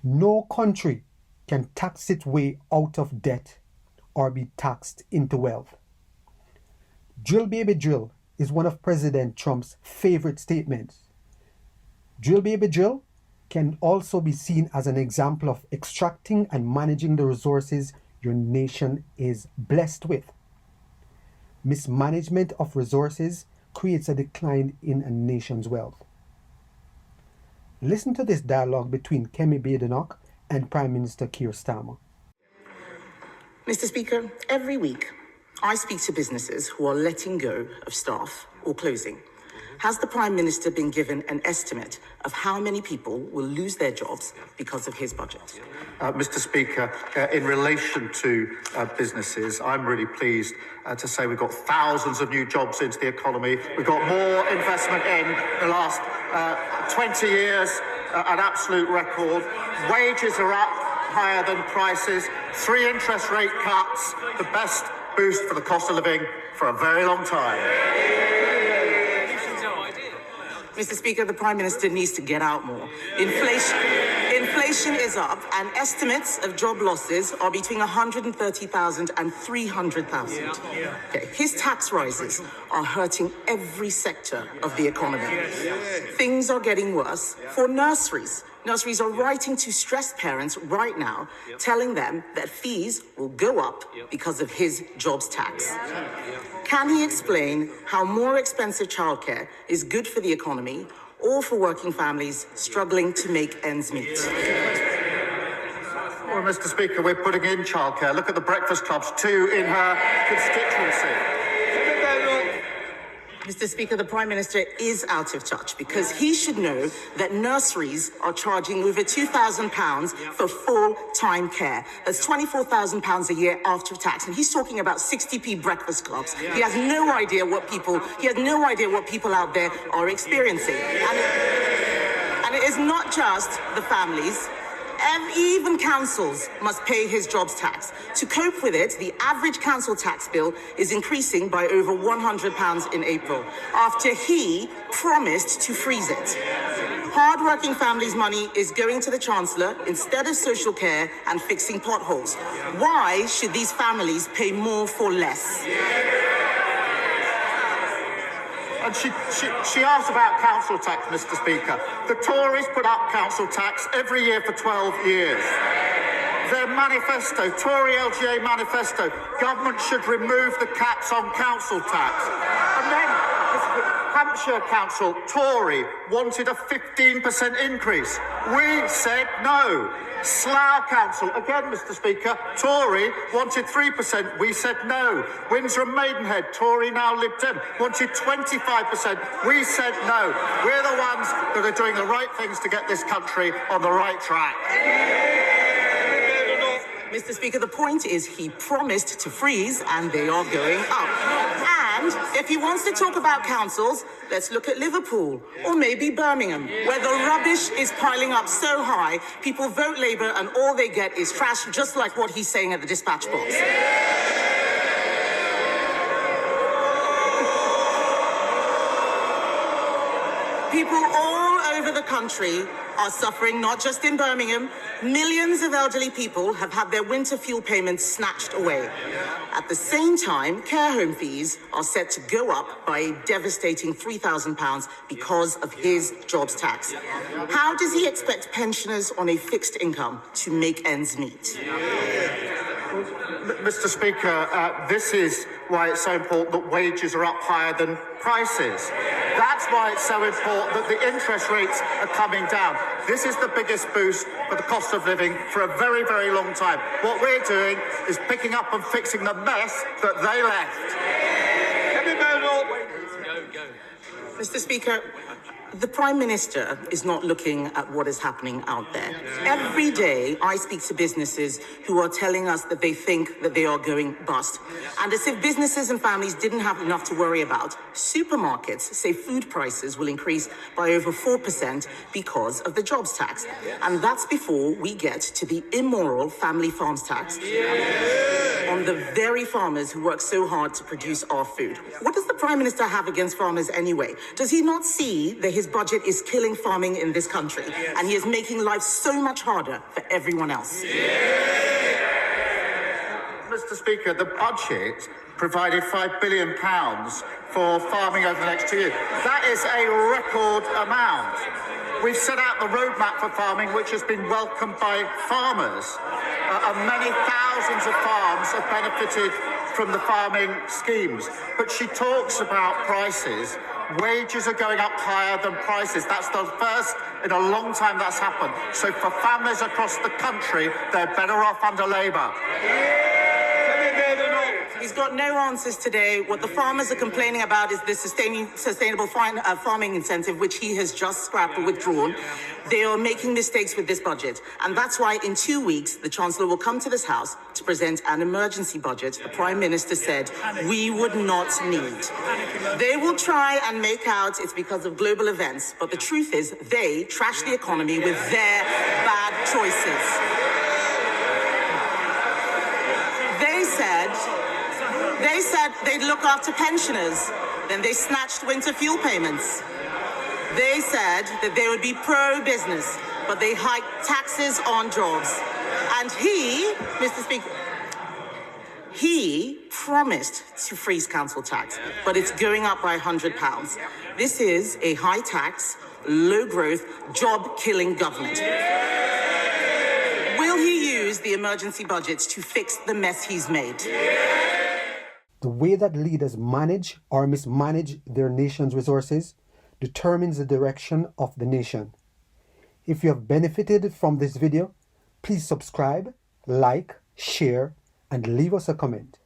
No country can tax its way out of debt or be taxed into wealth. Drill baby drill is one of President Trump's favorite statements. Drill baby drill can also be seen as an example of extracting and managing the resources your nation is blessed with. Mismanagement of resources creates a decline in a nation's wealth. Listen to this dialogue between Kemi Badenoch and Prime Minister Keir Starmer. Mr. Speaker, every week I speak to businesses who are letting go of staff or closing. Has the Prime Minister been given an estimate of how many people will lose their jobs because of his budget? Mr. Speaker, in relation to businesses, I'm really pleased to say we've got thousands of new jobs into the economy. We've got more investment in the last 20 years, an absolute record. Wages are up higher than prices. 3 interest rate cuts, the best boost for the cost of living for a very long time. Mr. Speaker, the Prime Minister needs to get out more. Inflation is up, and estimates of job losses are between 130,000 and 300,000. Okay. His tax rises are hurting every sector of the economy. Things are getting worse for nurseries. Nurseries are writing to stressed parents right now, telling them that fees will go up because of his jobs tax. Can he explain how more expensive childcare is good for the economy or for working families struggling to make ends meet? Well, Mr. Speaker, we're putting in childcare. Look at the breakfast clubs, 2 in her constituency. Mr. Speaker, the Prime Minister is out of touch because he should know that nurseries are charging over £2,000 for full-time care. That's £24,000 a year after tax, and he's talking about 60p breakfast clubs. He has no idea what people out there are experiencing, and it is not just the families. Even councils must pay his jobs tax. To cope with it, the average council tax bill is increasing by over £100 in April, after he promised to freeze it. Hard-working families' money is going to the Chancellor instead of social care and fixing potholes. Why should these families pay more for less? And she asked about council tax, Mr. Speaker. The Tories put up council tax every year for 12 years. Their manifesto, Tory LGA manifesto, government should remove the caps on council tax. And then Hampshire Council, Tory, wanted a 15% increase. We said no. Slough Council, again, Mr. Speaker, Tory wanted 3%. We said no. Windsor and Maidenhead, Tory, now Lib Dem, wanted 25%. We said no. We're the ones that are doing the right things to get this country on the right track. Mr. Speaker, the point is he promised to freeze, and they are going up. And if he wants to talk about councils, let's look at Liverpool or maybe Birmingham, where the rubbish is piling up so high, people vote Labour and all they get is trash, just like what he's saying at the dispatch box. People all over the country are suffering, not just in Birmingham. Millions of elderly people have had their winter fuel payments snatched away. At the same time, care home fees are set to go up by a devastating £3,000 because of his jobs tax. How does he expect pensioners on a fixed income to make ends meet? Mr. Speaker, this is why it's so important that wages are up higher than prices. That's why it's so important that the interest rates are coming down. This is the biggest boost for the cost of living for a very, very long time. What we're doing is picking up and fixing the mess that they left. Mr. Speaker, the Prime Minister is not looking at what is happening out there. Every day, I speak to businesses who are telling us that they think that they are going bust. And as if businesses and families didn't have enough to worry about, supermarkets say food prices will increase by over 4% because of the jobs tax. And that's before we get to the immoral family farms tax on the very farmers who work so hard to produce our food. What does the Prime Minister have against farmers anyway? Does he not see the his budget is killing farming in this country, and he is making life so much harder for everyone else. Mr. Speaker, the budget provided £5 billion for farming over the next 2 years. That is a record amount. We've set out the roadmap for farming, which has been welcomed by farmers. And many thousands of farms have benefited from the farming schemes. But she talks about prices. Wages are going up higher than prices. That's the first in a long time that's happened. So for families across the country, they're better off under Labour. He's got no answers today. What the farmers are complaining about is the sustainable farming incentive, which he has just scrapped or withdrawn. They are making mistakes with this budget. And that's why in 2 weeks, the Chancellor will come to this House to present an emergency budget the Prime Minister said we would not need. They will try and make out it's because of global events. But the truth is they trash the economy with their bad choices. They said they'd look after pensioners. Then they snatched winter fuel payments. They said that they would be pro-business, but they hiked taxes on jobs. And he, Mr. Speaker, he promised to freeze council tax, but it's going up by £100. This is a high tax, low growth, job killing government. Will he use the emergency budgets to fix the mess he's made? The way that leaders manage or mismanage their nation's resources determines the direction of the nation. If you have benefited from this video, please subscribe, like, share, and leave us a comment.